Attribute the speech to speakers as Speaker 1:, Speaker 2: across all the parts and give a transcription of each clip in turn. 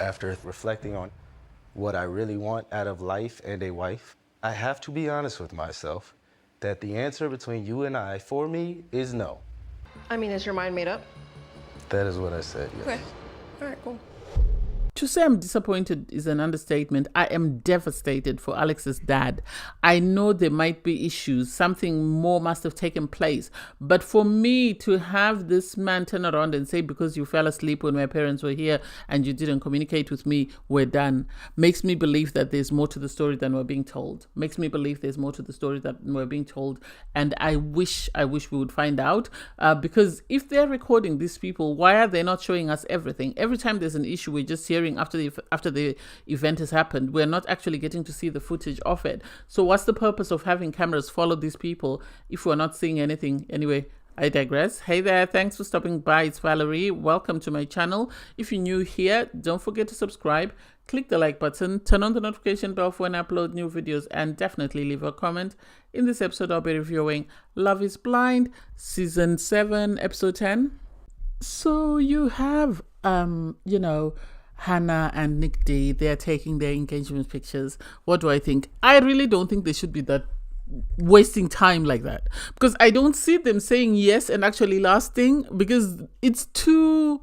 Speaker 1: After reflecting on what I really want out of life and a wife, I have to be honest with myself that the answer between you and I, for me, is no.
Speaker 2: I mean, is your mind made up?
Speaker 1: That is what I said, yes.
Speaker 2: Okay. All right, cool.
Speaker 3: To say I'm disappointed is an understatement. I am devastated for Alex's dad. I know there might be issues. Something more must have taken place. But for me to have this man turn around and say, because you fell asleep when my parents were here and you didn't communicate with me, we're done, makes me believe that there's more to the story than we're being told. Makes me believe there's more to the story than we're being told. And I wish we would find out. Because if they're recording these people, why are they not showing us everything? Every time there's an issue, we're just hearing after the event has happened. We're not actually getting to see the footage of it. So what's the purpose of having cameras follow these people if we're not seeing anything? Anyway, I digress. Hey there, thanks for stopping by. It's Valerie. Welcome to my channel. If you're new here, don't forget to subscribe, click the like button, turn on the notification bell for when I upload new videos, and definitely leave a comment. In this episode, I'll be reviewing Love is Blind, Season 7, Episode 10. So you have, Hannah and Nick D, they're taking their engagement pictures. What do I think? I really don't think they should be that wasting time like that, because I don't see them saying yes and actually lasting, because it's too...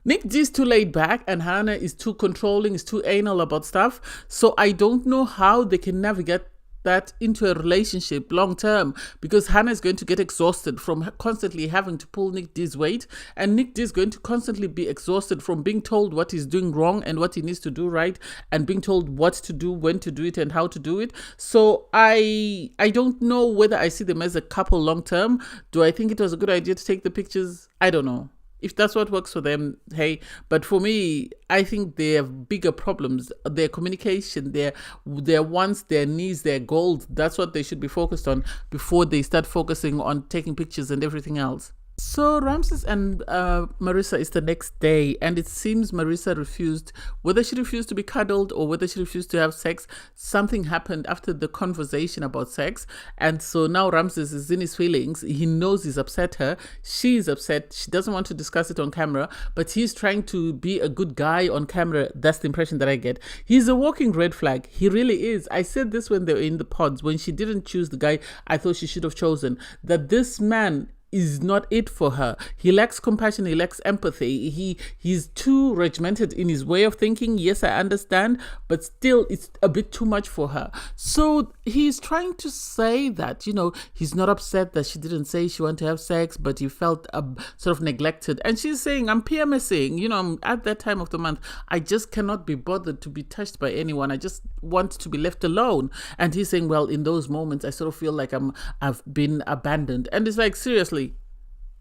Speaker 3: Nick D is too laid back and Hannah is too controlling, is too anal about stuff. So I don't know how they can navigate that into a relationship long term, because Hannah is going to get exhausted from constantly having to pull Nick D's weight, and Nick D is going to constantly be exhausted from being told what he's doing wrong and what he needs to do right, and being told what to do, when to do it, and how to do it. So I don't know whether I see them as a couple long term. Do I think it was a good idea to take the pictures? I don't know. If that's what works for them, hey. But for me, I think they have bigger problems. Their communication, their wants, their needs, their goals, that's what they should be focused on before they start focusing on taking pictures and everything else. So Ramses and Marissa is the next day, and it seems Marissa refused, whether she refused to be cuddled or whether she refused to have sex. Something happened after the conversation about sex, and so now Ramses is in his feelings. He knows he's upset her. She is upset. She doesn't want to discuss it on camera, but he's trying to be a good guy on camera. That's the impression that I get. He's a walking red flag. He really is. I said this when they were in the pods, when she didn't choose the guy I thought she should have chosen, that this man is not it for her. He lacks compassion, he lacks empathy, he's too regimented in his way of thinking. Yes, I understand, but still it's a bit too much for her. So he's trying to say that, he's not upset that she didn't say she wanted to have sex, but he felt sort of neglected. And she's saying, I'm PMSing, I'm at that time of the month, I just cannot be bothered to be touched by anyone. I just want to be left alone. And he's saying, well, in those moments I sort of feel like I've been abandoned. And it's like, seriously,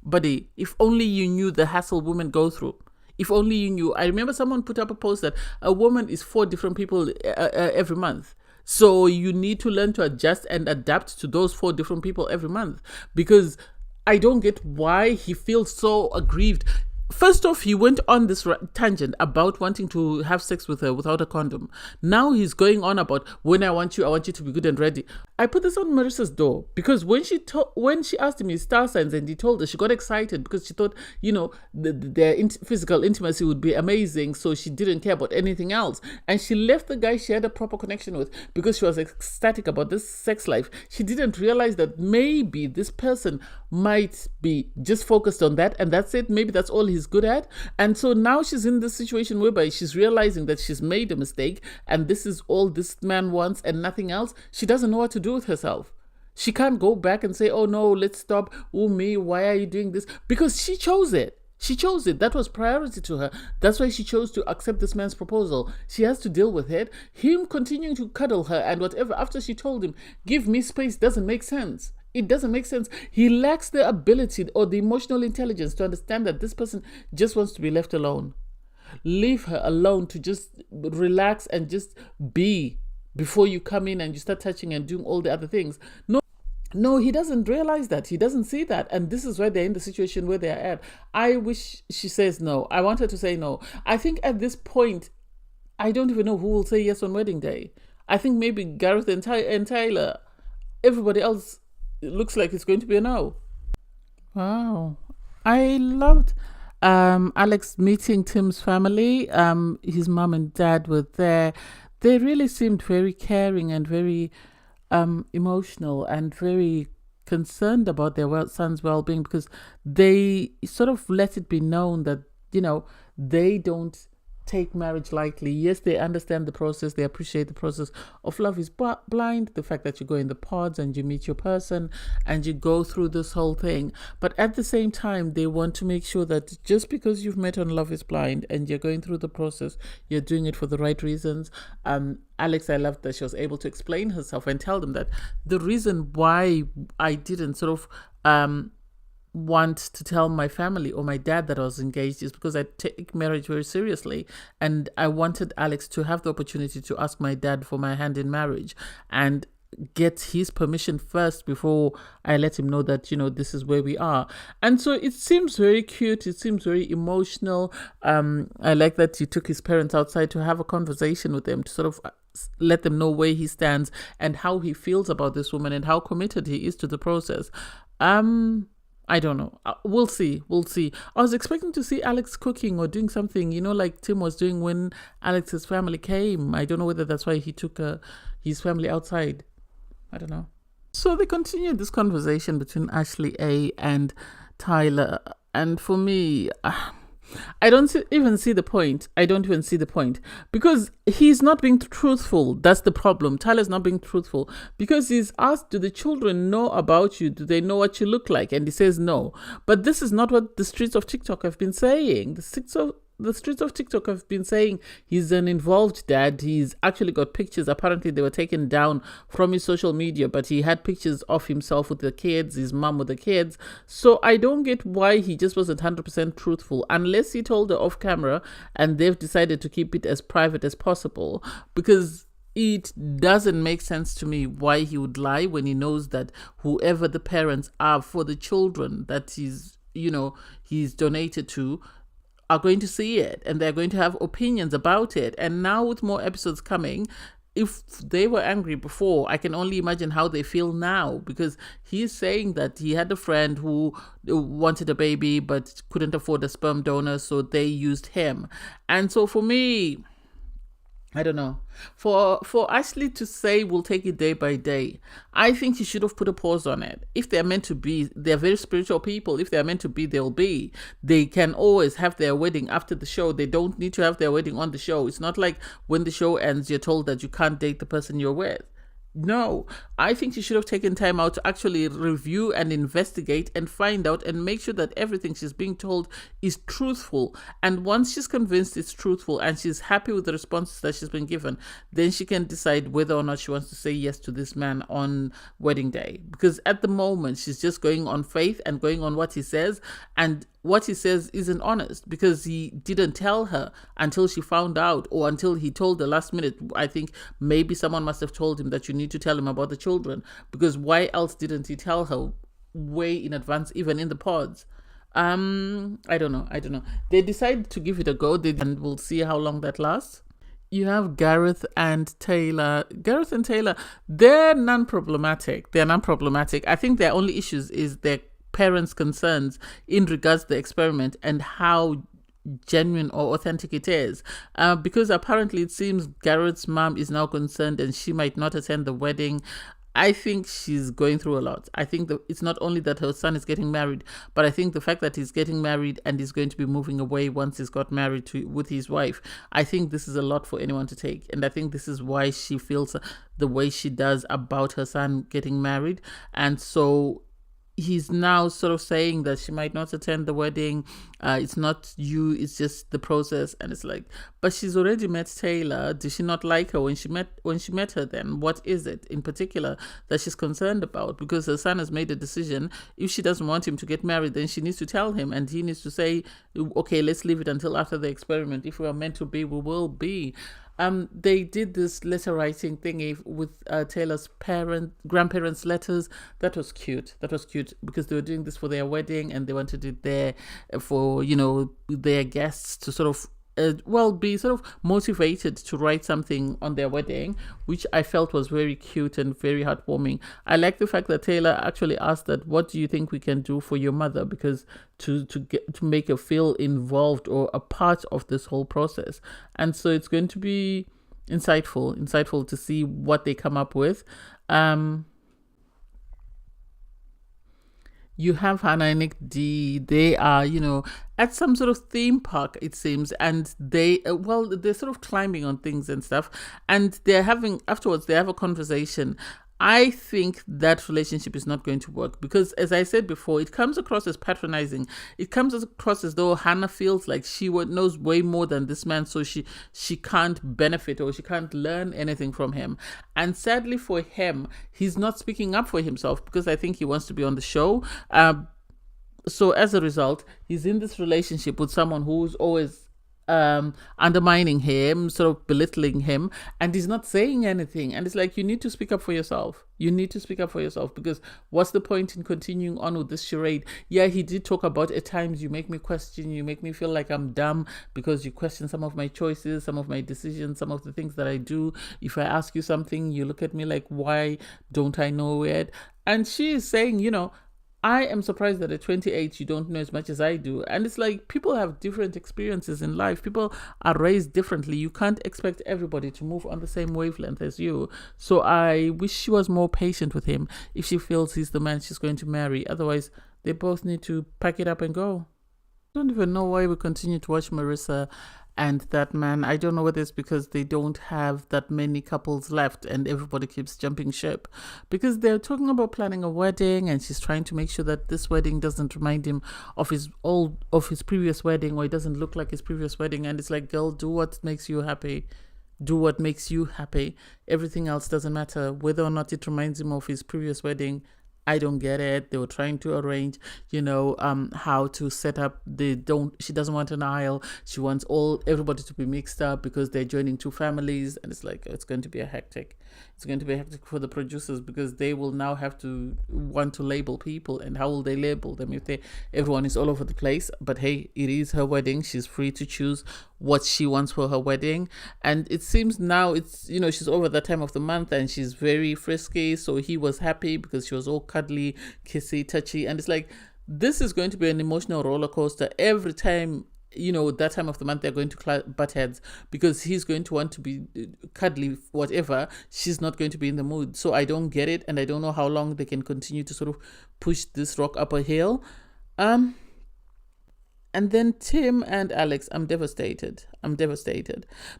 Speaker 3: buddy, if only you knew the hassle women go through. If only you knew. I remember someone put up a post that a woman is 4 different people every month. So you need to learn to adjust and adapt to those 4 different people every month. Because I don't get why he feels so aggrieved. First off, he went on this tangent about wanting to have sex with her without a condom. Now he's going on about, when I want you to be good and ready. I put this on Marissa's door because when she asked him his star signs and he told her, she got excited because she thought, their physical intimacy would be amazing. So she didn't care about anything else. And she left the guy she had a proper connection with because she was ecstatic about this sex life. She didn't realize that maybe this person might be just focused on that, and that's it. Maybe that's all he's good at. And so now she's in this situation whereby she's realizing that she's made a mistake and this is all this man wants and nothing else. She doesn't know what to do with herself. She can't go back and say, oh no, let's stop. Oh me, why are you doing this? Because she chose it. She chose it. That was priority to her. That's why she chose to accept this man's proposal. She has to deal with it. Him continuing to cuddle her and whatever after she told him, give me space, doesn't make sense. It doesn't make sense. He lacks the ability or the emotional intelligence to understand that this person just wants to be left alone. Leave her alone to just relax and just be before you come in and you start touching and doing all the other things. No, he doesn't realize that. He doesn't see that. And this is why they're in the situation where they're at. I wish she says no. I want her to say no. I think at this point, I don't even know who will say yes on wedding day. I think maybe Gareth and Tyler. Everybody else, it looks like it's going to be a no. Wow. I loved Alex meeting Tim's family. His mom and dad were there. They really seemed very caring and very emotional and very concerned about their son's well-being, because they sort of let it be known that, they don't take marriage lightly. Yes, they understand the process. They appreciate the process of Love is Blind, the fact that you go in the pods and you meet your person and you go through this whole thing. But at the same time, they want to make sure that just because you've met on Love is Blind and you're going through the process, you're doing it for the right reasons. Alex, I loved that she was able to explain herself and tell them that the reason why I didn't sort of want to tell my family or my dad that I was engaged is because I take marriage very seriously, and I wanted Alex to have the opportunity to ask my dad for my hand in marriage and get his permission first before I let him know that, this is where we are. And so it seems very cute. It seems very emotional. I like that you took his parents outside to have a conversation with them, to sort of let them know where he stands and how he feels about this woman and how committed he is to the process. I don't know. We'll see. I was expecting to see Alex cooking or doing something, like Tim was doing when Alex's family came. I don't know whether that's why he took his family outside. I don't know. So they continued this conversation between Ashley A and Tyler. And for me, I don't even see the point. Because he's not being truthful. That's the problem. Tyler's not being truthful because he's asked, do the children know about you? Do they know what you look like? And he says no. But this is not what the streets of TikTok have been saying. The streets of TikTok have been saying he's an involved dad. He's actually got pictures. Apparently, they were taken down from his social media, but he had pictures of himself with the kids, his mom with the kids. So I don't get why he just wasn't 100% truthful, unless he told her off camera and they've decided to keep it as private as possible, because it doesn't make sense to me why he would lie when he knows that whoever the parents are for the children that he's donated to are going to see it and they're going to have opinions about it. And now with more episodes coming, if they were angry before, I can only imagine how they feel now, because he's saying that he had a friend who wanted a baby but couldn't afford a sperm donor, so they used him. And so for me, I don't know. For Ashley to say we'll take it day by day, I think he should have put a pause on it. If they're meant to be, they're very spiritual people. If they're meant to be, they'll be. They can always have their wedding after the show. They don't need to have their wedding on the show. It's not like when the show ends, you're told that you can't date the person you're with. No, I think she should have taken time out to actually review and investigate and find out and make sure that everything she's being told is truthful. And once she's convinced it's truthful and she's happy with the responses that she's been given, then she can decide whether or not she wants to say yes to this man on wedding day. Because at the moment, she's just going on faith and going on what he says, and what he says isn't honest because he didn't tell her until she found out, or until he told her last minute. I think maybe someone must have told him that you need to tell him about the children, because why else didn't he tell her way in advance, even in the pods? I don't know. They decided to give it a go, and we'll see how long that lasts. You have Gareth and Taylor. Gareth and Taylor, they're non-problematic. I think their only issues is their parents' concerns in regards to the experiment and how genuine or authentic it is, because apparently it seems Garrett's mom is now concerned and she might not attend the wedding. I think she's going through a lot. I think that it's not only that her son is getting married, but I think the fact that he's getting married and he's going to be moving away once he's got married with his wife, I think this is a lot for anyone to take. And I think this is why she feels the way she does about her son getting married. And so he's now sort of saying that she might not attend the wedding. It's not you, it's just the process. And it's like, but she's already met Taylor. Did she not like her when she met her then? What is it in particular that she's concerned about? Because her son has made a decision. If she doesn't want him to get married, then she needs to tell him, and he needs to say, okay, let's leave it until after the experiment. If we are meant to be, we will be. They did this letter writing thingy with Taylor's grandparents' letters. That was cute because they were doing this for their wedding and they wanted it there for, their guests to sort of be sort of motivated to write something on their wedding, which I felt was very cute and very heartwarming. I like the fact that Taylor actually asked that, what do you think we can do for your mother? Because to make her feel involved or a part of this whole process. And so it's going to be insightful to see what they come up with. You have Hannah and Nick D. They are, at some sort of theme park, it seems, and they're sort of climbing on things and stuff. And afterwards, they have a conversation. I think that relationship is not going to work because, as I said before, it comes across as patronizing. It comes across as though Hannah feels like she knows way more than this man, so she can't benefit or she can't learn anything from him. And sadly for him, he's not speaking up for himself because I think he wants to be on the show. So as a result, he's in this relationship with someone who's always undermining him, sort of belittling him, and he's not saying anything. And it's like, you need to speak up for yourself. You need to speak up for yourself, because what's the point in continuing on with this charade? Yeah, he did talk about, at times you make me question, you make me feel like I'm dumb because you question some of my choices, some of my decisions, some of the things that I do. If I ask you something, you look at me like, why don't I know it? And she is saying, I am surprised that at 28 you don't know as much as I do. And it's like, people have different experiences in life. People are raised differently. You can't expect everybody to move on the same wavelength as you. So I wish she was more patient with him if she feels he's the man she's going to marry. Otherwise, they both need to pack it up and go. I don't even know why we continue to watch Marissa and that man. I don't know whether it's because they don't have that many couples left and everybody keeps jumping ship, because they're talking about planning a wedding and she's trying to make sure that this wedding doesn't remind him of his previous wedding, or it doesn't look like his previous wedding. And it's like, girl, do what makes you happy. Do what makes you happy. Everything else doesn't matter. Whether or not it reminds him of his previous wedding, I don't get it. They were trying to arrange, how to set up. She doesn't want an aisle. She wants everybody to be mixed up because they're joining two families. And it's like, it's going to be a hectic. It's going to be hectic for the producers, because they will now have to want to label people. And how will they label them if everyone is all over the place? But hey, it is her wedding. She's free to choose what she wants for her wedding. And it seems now it's, she's over that time of the month and she's very frisky. So he was happy because she was all cuddly, kissy, touchy. And it's like, this is going to be an emotional roller coaster every time. That time of the month they're going to butt heads, because he's going to want to be cuddly, whatever. She's not going to be in the mood. So I don't get it, and I don't know how long they can continue to sort of push this rock up a hill. And then Tim and Alex, I'm devastated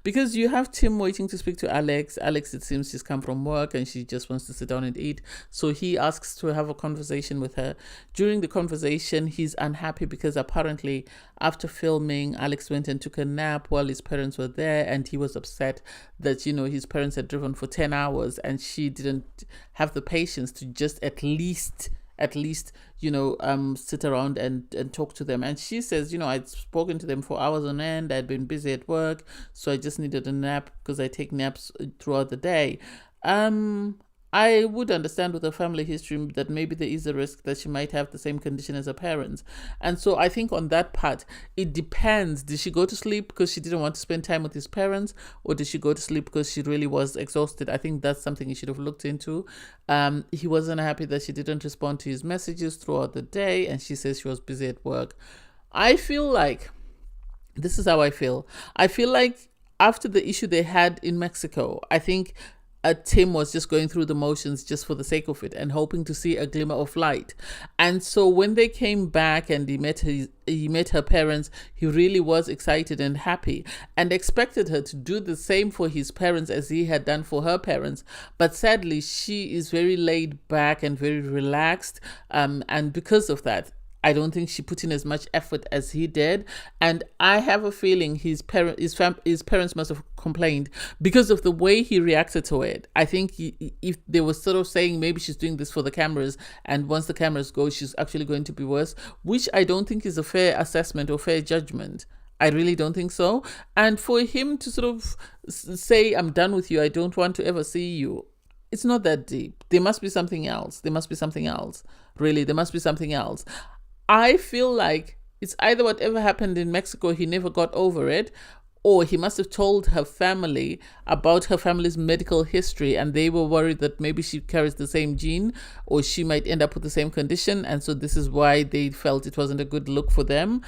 Speaker 3: because you have Tim waiting to speak to Alex. Alex, it seems she's come from work and she just wants to sit down and eat. So he asks to have a conversation with her. During the conversation, he's unhappy because apparently after filming, Alex went and took a nap while his parents were there, and he was upset that, his parents had driven for 10 hours and she didn't have the patience to just at least sit around and talk to them. And she says, I'd spoken to them for hours on end. I'd been busy at work, so I just needed a nap because I take naps throughout the day. I would understand with her family history that maybe there is a risk that she might have the same condition as her parents. And so I think on that part, it depends. Did she go to sleep because she didn't want to spend time with his parents, or did she go to sleep because she really was exhausted? I think that's something he should have looked into. He wasn't happy that she didn't respond to his messages throughout the day, and she says she was busy at work. I feel like, this is how I feel. I feel like after the issue they had in Mexico, I think Tim was just going through the motions just for the sake of it and hoping to see a glimmer of light. And so when they came back and he met her parents, he really was excited and happy and expected her to do the same for his parents as he had done for her parents. But sadly, she is very laid back and very relaxed. And because of that, I don't think she put in as much effort as he did. And I have a feeling his parents must have complained because of the way he reacted to it. I think if they were sort of saying maybe she's doing this for the cameras, and once the cameras go, she's actually going to be worse, which I don't think is a fair assessment or fair judgment. I really don't think so. And for him to sort of say, I'm done with you, I don't want to ever see you, it's not that deep. There must be something else. Really, there must be something else. I feel like it's either whatever happened in Mexico, he never got over it, or he must have told her family about her family's medical history, and they were worried that maybe she carries the same gene or she might end up with the same condition, and so this is why they felt it wasn't a good look for them.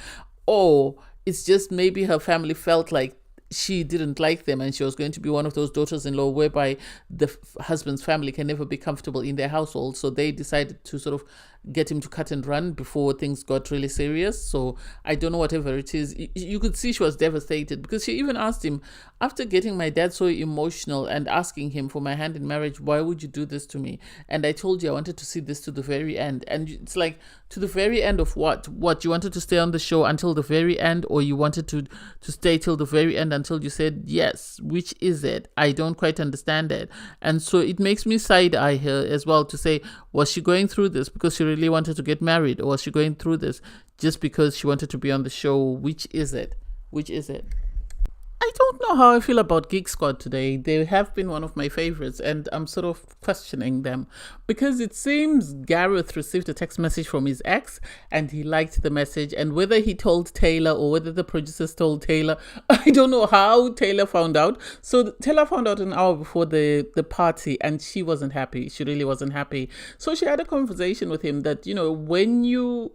Speaker 3: Or it's just maybe her family felt like she didn't like them and she was going to be one of those daughters-in-law whereby the husband's family can never be comfortable in their household, so they decided to sort of get him to cut and run before things got really serious. So I don't know, whatever it is, you could see she was devastated, because she even asked him, after getting my dad so emotional and asking him for my hand in marriage, why would you do this to me? And I told you I wanted to see this to the very end. And it's like, to the very end of what you wanted to stay on the show until the very end, or you wanted to stay till the very end until you said yes? Which is it? I don't quite understand it. And so it makes me side eye her as well, to say, was she going through this because she really wanted to get married, or was she going through this just because she wanted to be on the show? Which is it? I don't know how I feel about Geek Squad today. They have been one of my favorites, and I'm sort of questioning them, because it seems Gareth received a text message from his ex and he liked the message, and whether he told Taylor or whether the producers told Taylor, I don't know how Taylor found out. So Taylor found out an hour before the party, and she wasn't happy. She really wasn't happy. So she had a conversation with him that, when you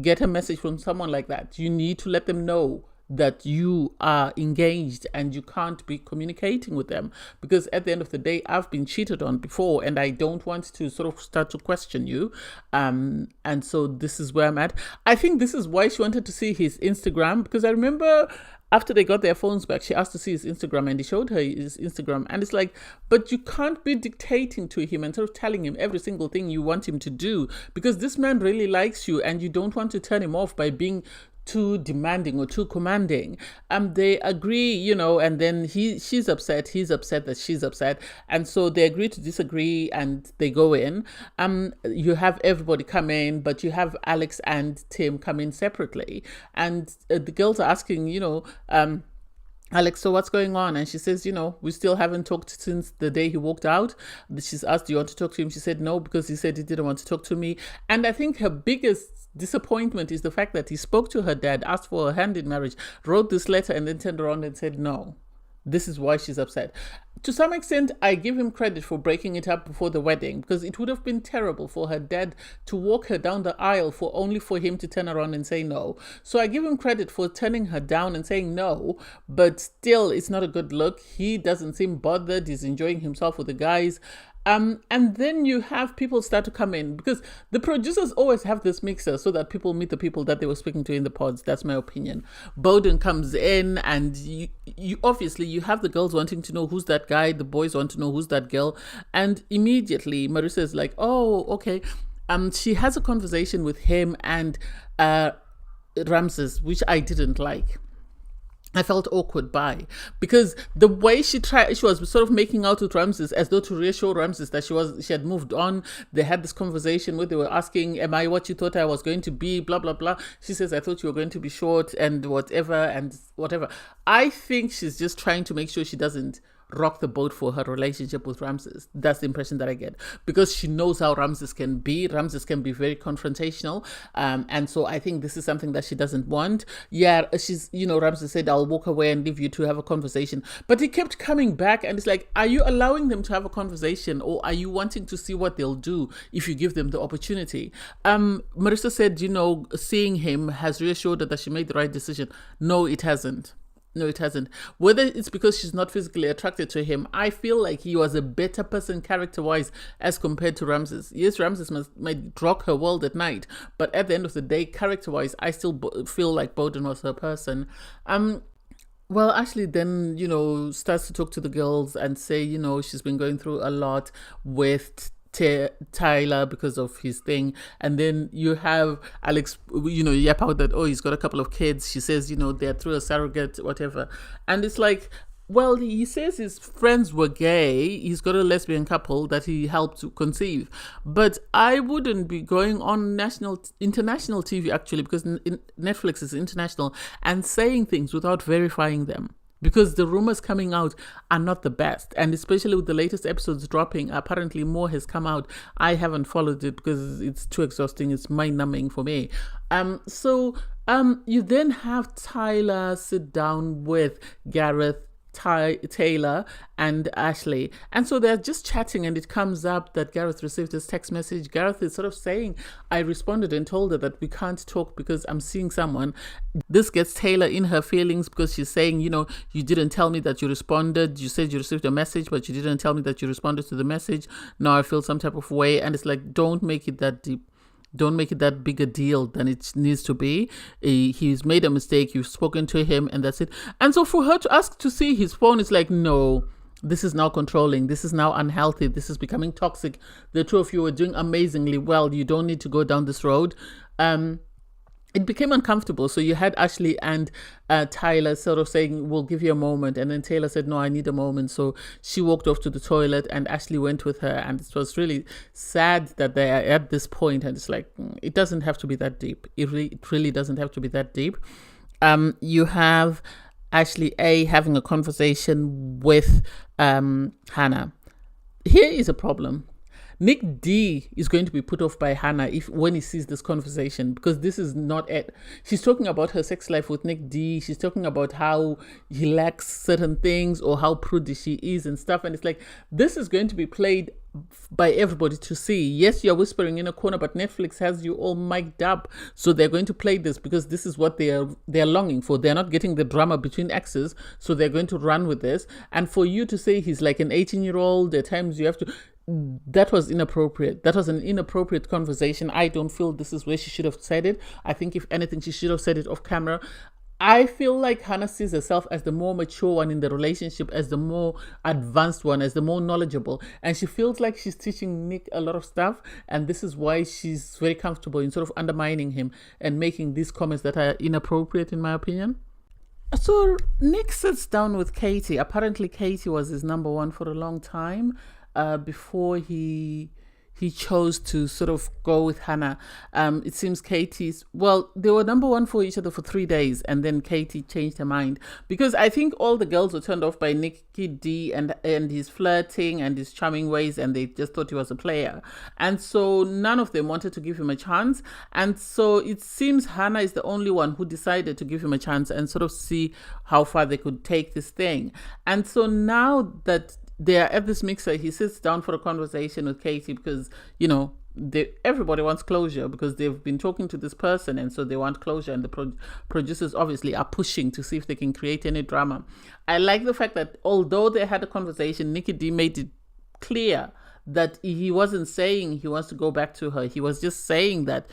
Speaker 3: get a message from someone like that, you need to let them know that you are engaged and you can't be communicating with them, because at the end of the day, I've been cheated on before and I don't want to sort of start to question you. And so this is where I'm at. I think this is why she wanted to see his Instagram, because I remember after they got their phones back, she asked to see his Instagram, and he showed her his Instagram. And it's like, but you can't be dictating to him and sort of telling him every single thing you want him to do, because this man really likes you and you don't want to turn him off by being too demanding or too commanding. They agree, and then she's upset, he's upset that she's upset, and so they agree to disagree and they go in. You have everybody come in, but you have Alex and Tim come in separately, and the girls are asking, Alex, so what's going on? And she says, we still haven't talked since the day he walked out. She's asked, do you want to talk to him? She said no, because he said he didn't want to talk to me. And I think her biggest disappointment is the fact that he spoke to her dad, asked for her hand in marriage, wrote this letter, and then turned around and said no. This is why she's upset. To some extent, I give him credit for breaking it up before the wedding, because it would have been terrible for her dad to walk her down the aisle only for him to turn around and say no. So I give him credit for turning her down and saying no, but still, it's not a good look. He doesn't seem bothered. He's enjoying himself with the guys. And then you have people start to come in, because the producers always have this mixer so that people meet the people that they were speaking to in the pods. That's my opinion. Bowden comes in, and you obviously you have the girls wanting to know who's that guy, the boys want to know who's that girl, and immediately Marissa is like, oh, okay. She has a conversation with him and Ramses, which I didn't like. I felt awkward because the way she was sort of making out with Ramses as though to reassure Ramses that she had moved on. They had this conversation where they were asking, am I what you thought I was going to be, blah, blah, blah. She says, I thought you were going to be short and whatever. I think she's just trying to make sure she doesn't rock the boat for her relationship with Ramses. That's the impression that I get, because she knows how Ramses can be. Ramses can be very confrontational, and so I think this is something that she doesn't want. Yeah, Ramses said, I'll walk away and leave you to have a conversation, but he kept coming back, and it's like, are you allowing them to have a conversation, or are you wanting to see what they'll do if you give them the opportunity? Marissa said, seeing him has reassured her that she made the right decision. No, it hasn't. Whether it's because she's not physically attracted to him, I feel like he was a better person character-wise as compared to Ramses. Yes, Ramses might rock her world at night, but at the end of the day, character-wise, I still feel like Bowden was her person. Well, Ashley then, starts to talk to the girls and say, she's been going through a lot with Tyler because of his thing, and then you have Alex yap out that, oh, he's got a couple of kids. She says, they're through a surrogate, whatever, and it's like, well, he says his friends were gay, he's got a lesbian couple that he helped to conceive, but I wouldn't be going on international TV, actually, because Netflix is international, and saying things without verifying them. because the rumors coming out are not the best. And especially with the latest episodes dropping, apparently more has come out. I haven't followed it because it's too exhausting. It's mind-numbing for me. So you then have Tyler sit down with Gareth, Taylor and Ashley, and so they're just chatting, and it comes up that Gareth received this text message. Gareth is sort of saying, I responded and told her that we can't talk because I'm seeing someone. This gets Taylor in her feelings because she's saying, you didn't tell me that you responded. You said you received a message, but you didn't tell me that you responded to the message. Now I feel some type of way. And it's like, don't make it that deep. Don't make it that big a deal than it needs to be. He's made a mistake. You've spoken to him, and that's it. And so for her to ask to see his phone, it's like, no, this is now controlling. This is now unhealthy. This is becoming toxic. The two of you are doing amazingly well. You don't need to go down this road. It became uncomfortable. So you had Ashley and Tyler sort of saying, we'll give you a moment. And then Taylor said, no, I need a moment. So she walked off to the toilet and Ashley went with her. And it was really sad that they are at this point. And it's like, it doesn't have to be that deep. It really doesn't have to be that deep. You have Ashley A having a conversation with Hannah. Here is a problem. Nick D is going to be put off by Hannah when he sees this conversation, because this is not it. She's talking about her sex life with Nick D. She's talking about how he lacks certain things or how prudish she is and stuff. And it's like, this is going to be played by everybody to see. Yes, you're whispering in a corner, but Netflix has you all mic'd up. So they're going to play this because this is what they're longing for. They're not getting the drama between exes. So they're going to run with this. And for you to say he's like an 18-year-old, at times you have to... That was inappropriate. That was an inappropriate conversation. I don't feel this is where she should have said it. I think if anything, she should have said it off camera. I feel like Hannah sees herself as the more mature one in the relationship, as the more advanced one, as the more knowledgeable. And she feels like she's teaching Nick a lot of stuff. And this is why she's very comfortable in sort of undermining him and making these comments that are inappropriate, in my opinion. So Nick sits down with Katie. Apparently Katie was his number one for a long time. Before he chose to sort of go with Hannah. It seems they were number one for each other for 3 days, and then Katie changed her mind, because I think all the girls were turned off by Nicky D and his flirting and his charming ways, and they just thought he was a player. And so none of them wanted to give him a chance. And so it seems Hannah is the only one who decided to give him a chance and sort of see how far they could take this thing. And so now that they're at this mixer, he sits down for a conversation with Katie because, everybody wants closure because they've been talking to this person, and so they want closure, and the producers obviously are pushing to see if they can create any drama. I like the fact that although they had a conversation, Nicky D made it clear that he wasn't saying he wants to go back to her. He was just saying that,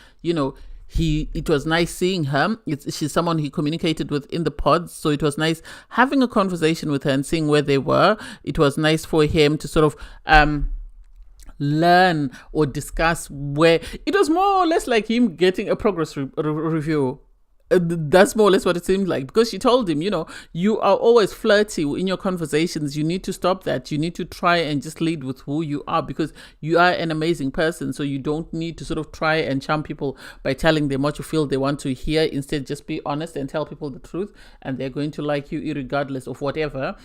Speaker 3: it was nice seeing her. She's someone he communicated with in the pods, so it was nice having a conversation with her and seeing where they were. It was nice for him to sort of learn or discuss where... It was more or less like him getting a progress review. That's more or less what it seemed like, because she told him, you are always flirty in your conversations. You need to stop that. You need to try and just lead with who you are, because you are an amazing person. So you don't need to sort of try and charm people by telling them what you feel they want to hear. Instead, just be honest and tell people the truth, and they're going to like you regardless of whatever.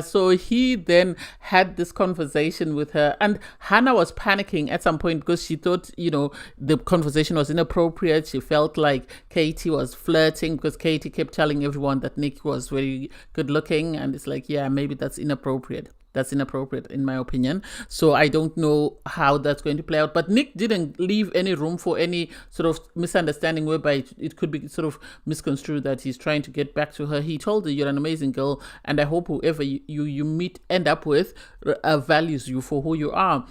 Speaker 3: So he then had this conversation with her, and Hannah was panicking at some point because she thought, the conversation was inappropriate. She felt like Katie was flirting because Katie kept telling everyone that Nick was very good looking, and it's like, yeah, maybe that's inappropriate. That's inappropriate in my opinion. So I don't know how that's going to play out. But Nick didn't leave any room for any sort of misunderstanding whereby it could be sort of misconstrued that he's trying to get back to her. He told her, you're an amazing girl, and I hope whoever you end up with values you for who you are.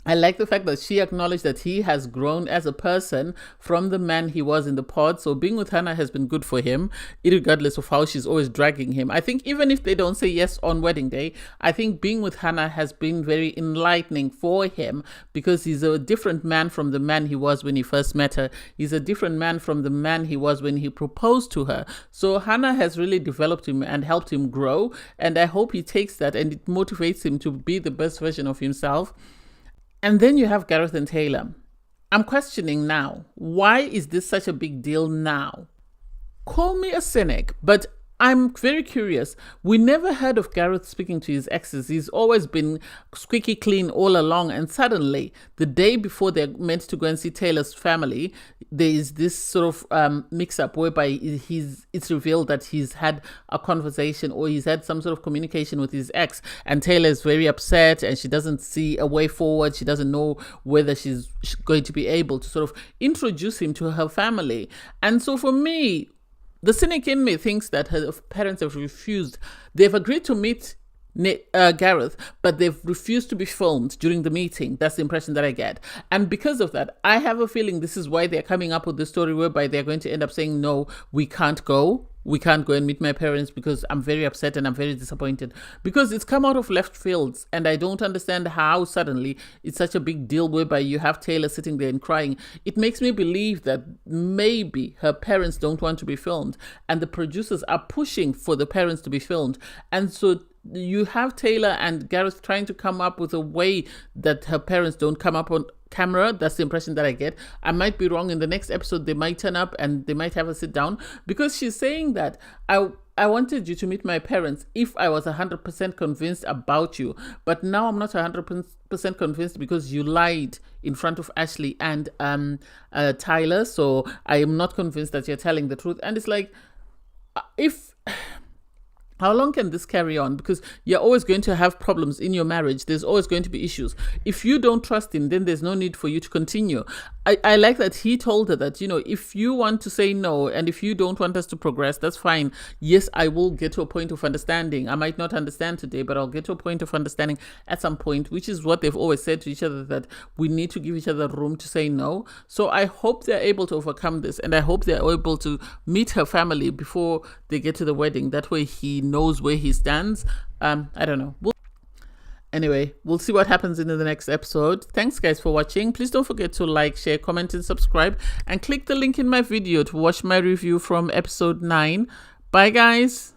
Speaker 3: I like the fact that she acknowledged that he has grown as a person from the man he was in the pod. So being with Hannah has been good for him, regardless of how she's always dragging him. I think even if they don't say yes on wedding day, I think being with Hannah has been very enlightening for him, because he's a different man from the man he was when he first met her. He's a different man from the man he was when he proposed to her. So Hannah has really developed him and helped him grow. And I hope he takes that and it motivates him to be the best version of himself. And then you have Gareth and Taylor. I'm questioning now, why is this such a big deal now? Call me a cynic, but I'm very curious. We never heard of Gareth speaking to his exes. He's always been squeaky clean all along. And suddenly, the day before they're meant to go and see Taylor's family, there is this sort of mix-up whereby it's revealed that he's had a conversation or he's had some sort of communication with his ex. And Taylor is very upset and she doesn't see a way forward. She doesn't know whether she's going to be able to sort of introduce him to her family. And so for me, the cynic in me thinks that her parents have refused. They've agreed to meet Gareth, but they've refused to be filmed during the meeting. That's the impression that I get. And because of that, I have a feeling this is why they're coming up with the story whereby they're going to end up saying, no, we can't go. We can't go and meet my parents because I'm very upset and I'm very disappointed. Because it's come out of left fields and I don't understand how suddenly it's such a big deal whereby you have Taylor sitting there and crying. It makes me believe that maybe her parents don't want to be filmed and the producers are pushing for the parents to be filmed. And so you have Taylor and Gareth trying to come up with a way that her parents don't come up on camera. That's the impression that I get. I might be wrong. In the next episode, they might turn up and they might have a sit down, because she's saying that I wanted you to meet my parents if I was 100% convinced about you. But now I'm not 100% convinced because you lied in front of Ashley and Tyler. So I am not convinced that you're telling the truth. And it's like, how long can this carry on? Because you're always going to have problems in your marriage. There's always going to be issues. If you don't trust him, then there's no need for you to continue. I like that he told her that, if you want to say no and if you don't want us to progress, that's fine. Yes, I will get to a point of understanding. I might not understand today, but I'll get to a point of understanding at some point, which is what they've always said to each other, that we need to give each other room to say no. So I hope they're able to overcome this, and I hope they're able to meet her family before they get to the wedding. That way he knows where he stands. I don't know. Anyway, we'll see what happens in the next episode. Thanks guys for watching. Please don't forget to like, share, comment and subscribe, and click the link in my video to watch my review from episode 9. Bye guys.